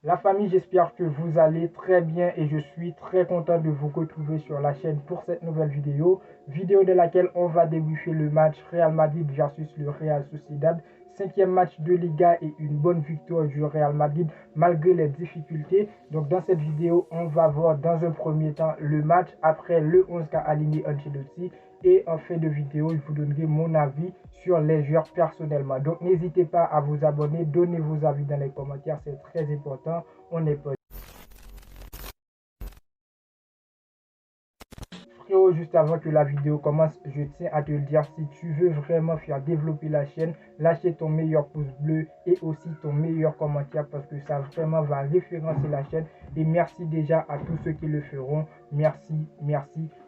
La famille, j'espère que vous allez très bien et je suis très content de vous retrouver sur la chaîne pour cette nouvelle vidéo de laquelle on va débriefer le match Real Madrid versus le Real Sociedad, cinquième match de Liga et une bonne victoire du Real Madrid malgré les difficultés. Donc dans cette vidéo, on va voir dans un premier temps le match après le 11 qu'a aligné Ancelotti. Et en fin de vidéo, je vous donnerai mon avis sur les joueurs personnellement. Donc n'hésitez pas à vous abonner, donnez vos avis dans les commentaires, c'est très important. On est pas. Frérot, juste avant que la vidéo commence, je tiens à te le dire, si tu veux vraiment faire développer la chaîne, lâchez ton meilleur pouce bleu et aussi ton meilleur commentaire parce que ça vraiment va référencer la chaîne. Et merci déjà à tous ceux qui le feront. Merci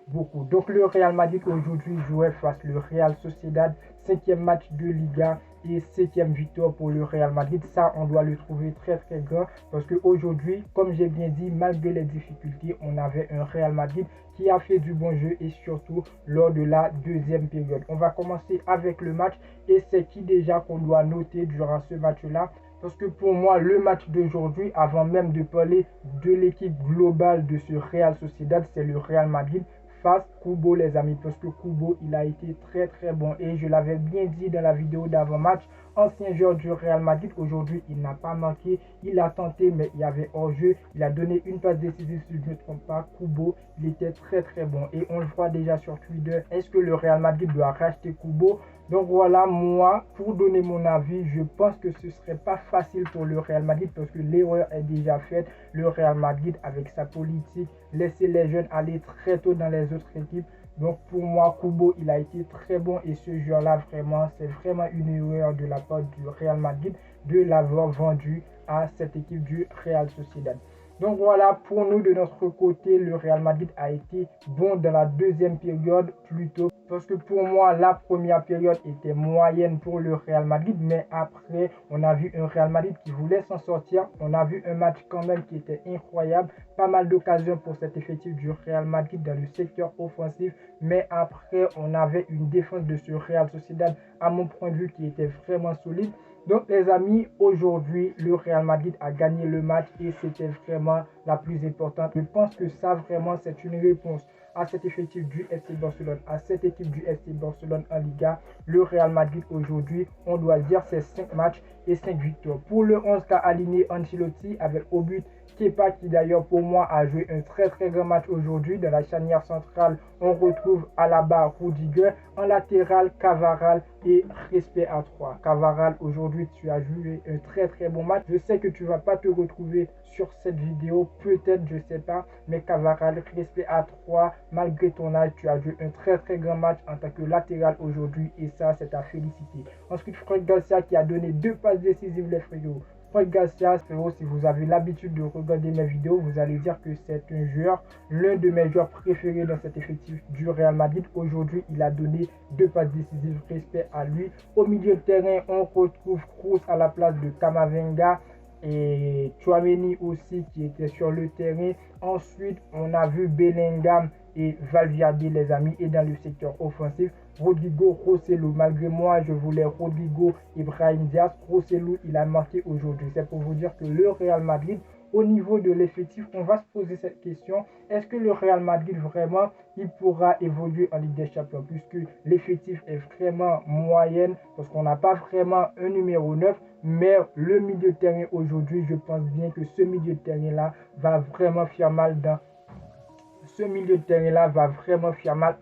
beaucoup. Donc le Real Madrid aujourd'hui jouait face le Real Sociedad, cinquième match de Liga et septième victoire pour le Real Madrid. Ça, on doit le trouver très grand parce qu'aujourd'hui, comme j'ai bien dit, malgré les difficultés, on avait un Real Madrid qui a fait du bon jeu et surtout lors de la deuxième période. On va commencer avec le match et c'est qui déjà qu'on doit noter durant ce match-là. Parce que pour moi, le match d'aujourd'hui, avant même de parler de l'équipe globale de ce Real Sociedad, c'est le Real Madrid face Kubo les amis, parce que Kubo il a été très bon et je l'avais bien dit dans la vidéo d'avant-match, ancien joueur du Real Madrid, aujourd'hui il n'a pas manqué, il a tenté mais il y avait hors-jeu, il a donné une passe décisive si je ne me trompe pas. Kubo il était très bon et on le voit déjà sur Twitter, est-ce que le Real Madrid doit racheter Kubo? Donc voilà, moi, pour donner mon avis, je pense que ce serait pas facile pour le Real Madrid parce que l'erreur est déjà faite. Le Real Madrid, avec sa politique, laisser les jeunes aller très tôt dans les autres équipes. Donc pour moi, Kubo, il a été très bon et ce joueur-là, vraiment, c'est vraiment une erreur de la part du Real Madrid de l'avoir vendu à cette équipe du Real Sociedad. Donc voilà, pour nous de notre côté, le Real Madrid a été bon dans la deuxième période plutôt. Parce que pour moi, la première période était moyenne pour le Real Madrid. Mais après, on a vu un Real Madrid qui voulait s'en sortir. On a vu un match quand même qui était incroyable. Pas mal d'occasions pour cet effectif du Real Madrid dans le secteur offensif. Mais après, on avait une défense de ce Real Sociedad, à mon point de vue, qui était vraiment solide. Donc les amis, aujourd'hui, le Real Madrid a gagné le match et c'était vraiment la plus importante. Je pense que ça vraiment c'est une réponse à cet effectif du FC Barcelone, à cette équipe du FC Barcelone en Liga. Le Real Madrid aujourd'hui, on doit dire c'est 5 matchs et 5 victoires. Pour le 11 qu'a aligné Ancelotti avec au but Kepa qui d'ailleurs pour moi a joué un très grand match aujourd'hui. Dans la charnière centrale, on retrouve Alaba, Rudiger, en latéral Cavaral et respect à 3. Cavaral, aujourd'hui tu as joué un très bon match. Je sais que tu vas pas te retrouver sur cette vidéo, peut-être, je sais pas, mais Cavaral, respect à 3, malgré ton âge, tu as joué un très grand match en tant que latéral aujourd'hui et ça c'est à féliciter. Ensuite, Fred Garcia qui a donné 2 passes décisives les frérots. Fred Garcia, frérot, si vous avez l'habitude de regarder mes vidéos, vous allez dire que c'est un joueur, l'un de mes joueurs préférés dans cet effectif du Real Madrid. Aujourd'hui, il a donné 2 passes décisives, respect à lui. Au milieu de terrain, on retrouve Kroos à la place de Camavinga et Tchouaméni aussi qui était sur le terrain. Ensuite, on a vu Bellingham et Valverde les amis et dans le secteur offensif, Rodrigo Rosselló. Malgré moi, je voulais Rodrigo et Brahim Diaz. Rosselló, il a marqué aujourd'hui. C'est pour vous dire que le Real Madrid, au niveau de l'effectif, on va se poser cette question. Est-ce que le Real Madrid vraiment, il pourra évoluer en Ligue des Champions puisque l'effectif est vraiment moyenne parce qu'on n'a pas vraiment un numéro 9. Mais le milieu de terrain aujourd'hui, je pense bien que ce milieu de terrain-là va vraiment faire mal dans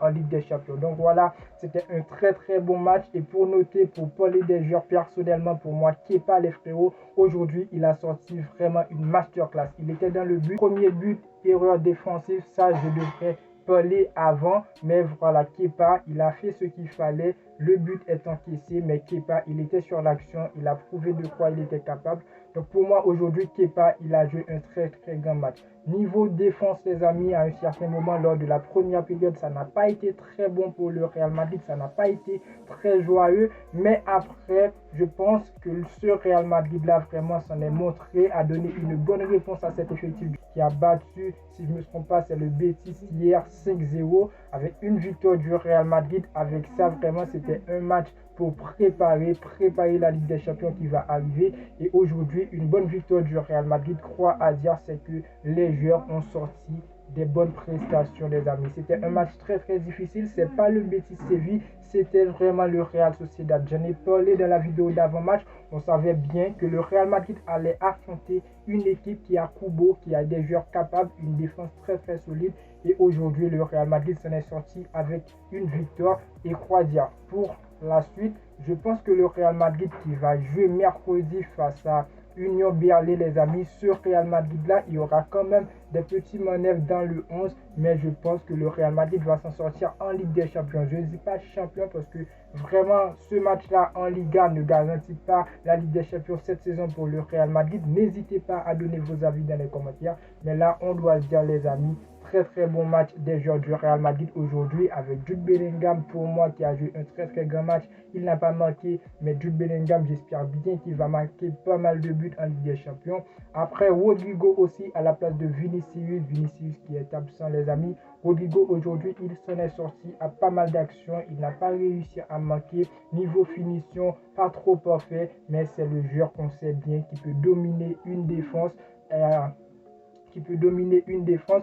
en Ligue des Champions. Donc voilà, c'était un très bon match. Et pour noter, pour parler des joueurs personnellement, pour moi, Kepa les frérots, aujourd'hui, il a sorti vraiment une masterclass. Il était dans le but. Premier but, erreur défensive, ça je devrais parler avant, mais voilà, Kepa, il a fait ce qu'il fallait. Le but est encaissé, mais Kepa, il était sur l'action, il a prouvé de quoi il était capable. Donc pour moi, aujourd'hui, Kepa, il a joué un très grand match. Niveau défense, les amis, à un certain moment, lors de la première période, ça n'a pas été très bon pour le Real Madrid, ça n'a pas été très joyeux. Mais après, je pense que ce Real Madrid-là, vraiment, s'en est montré, a donné une bonne réponse à cet effectif qui a battu, si je ne me trompe pas, c'est le Betis hier 5-0 avec une victoire du Real Madrid. Avec ça, vraiment, c'était un match pour préparer la Ligue des Champions qui va arriver. Et aujourd'hui, une bonne victoire du Real Madrid, croit à dire, c'est que les joueurs ont sorti des bonnes prestations, les amis. C'était un match très très difficile. C'est pas le Betis Séville, c'était vraiment le Real Sociedad. J'en ai parlé dans la vidéo d'avant-match. On savait bien que le Real Madrid allait affronter une équipe qui a Kubo, qui a des joueurs capables, une défense très très solide. Et aujourd'hui, le Real Madrid s'en est sorti avec une victoire. Et crois dire, pour la suite, je pense que le Real Madrid qui va jouer mercredi face à Union Berlin, les amis, ce Real Madrid-là, il y aura quand même des petits manœuvres dans le 11, mais je pense que le Real Madrid va s'en sortir en Ligue des Champions. Je ne dis pas champion parce que vraiment, ce match-là en Liga ne garantit pas la Ligue des Champions cette saison pour le Real Madrid. N'hésitez pas à donner vos avis dans les commentaires, mais là, on doit se dire, les amis, très très bon match des joueurs du Real Madrid aujourd'hui avec Jude Bellingham, pour moi, qui a joué un très très grand match. Il n'a pas marqué, mais Jude Bellingham, j'espère bien qu'il va marquer pas mal de buts en Ligue des Champions. Après, Rodrigo aussi à la place de Vinicius qui est absent, les amis. Rodrigo aujourd'hui, il s'en est sorti à pas mal d'actions. Il n'a pas réussi à marquer. Niveau finition, pas trop parfait, mais c'est le joueur qu'on sait bien qui peut dominer une défense.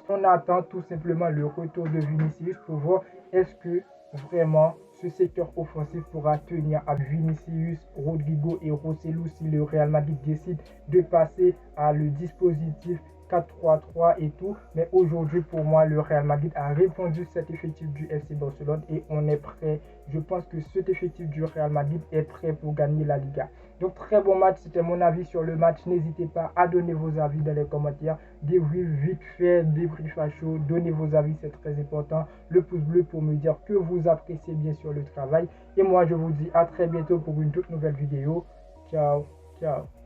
On attend tout simplement le retour de Vinicius pour voir est-ce que vraiment ce secteur offensif pourra tenir à Vinicius, Rodrigo et Rosselló si le Real Madrid décide de passer à le dispositif 4-3-3 et tout. Mais aujourd'hui, pour moi, le Real Madrid a répondu cet effectif du FC Barcelone et on est prêt. Je pense que cet effectif du Real Madrid est prêt pour gagner la Liga. Donc, très bon match. C'était mon avis sur le match. N'hésitez pas à donner vos avis dans les commentaires. Débrief vite fait, débrief à chaud. Donnez vos avis, c'est très important. Le pouce bleu pour me dire que vous appréciez bien sûr le travail. Et moi, je vous dis à très bientôt pour une toute nouvelle vidéo. Ciao, ciao.